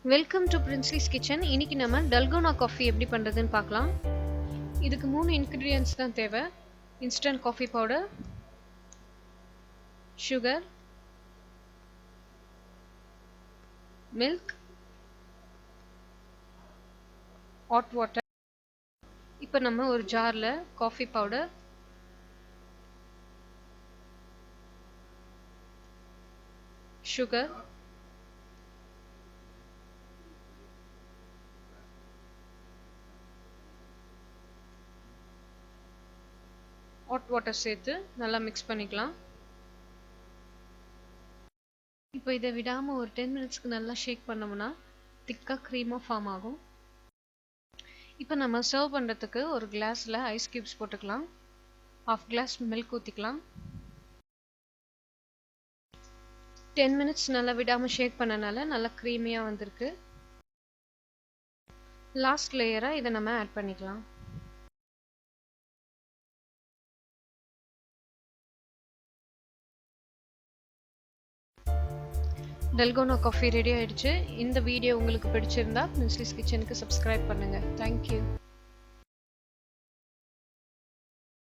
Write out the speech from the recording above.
Welcome to பிரின்ஸ்லிஸ் kitchen. இன்னைக்கு நம்ம dalgona coffee எப்படி பண்ணுறதுன்னு பார்க்கலாம். இதுக்கு 3 இன்க்ரீடியன்ட்ஸ் தான் தேவை. Instant coffee powder, sugar, milk, hot water. இப்போ நம்ம ஒரு ஜாரில் coffee powder, sugar, hot water சேர்த்து நல்லா மிக்ஸ் பண்ணிக்கலாம். இப்போ இதை விடாமல் ஒரு 10 மினிட்ஸ்க்கு நல்லா ஷேக் பண்ணோம்னா திக்காக க்ரீமாக ஃபார்ம் ஆகும். இப்போ நம்ம சர்வ் பண்ணுறதுக்கு ஒரு கிளாஸில் ஐஸ் க்யூப்ஸ் போட்டுக்கலாம். 1/2 கிளாஸ் மில்க் ஊற்றிக்கலாம். 10 மினிட்ஸ் நல்லா விடாமல் ஷேக் பண்ணனால நல்லா க்ரீமியாக வந்திருக்கு. லாஸ்ட் லேயராக இதை நம்ம ஆட் பண்ணிக்கலாம். டல்கோனா காஃபி ரெடி ஆயிடுச்சு. இந்த வீடியோ உங்களுக்கு பிடிச்சிருந்தா பிரின்ஸ்லிஸ் கிச்சனுக்கு சப்ஸ்கிரைப் பண்ணுங்கள். தேங்க்யூ.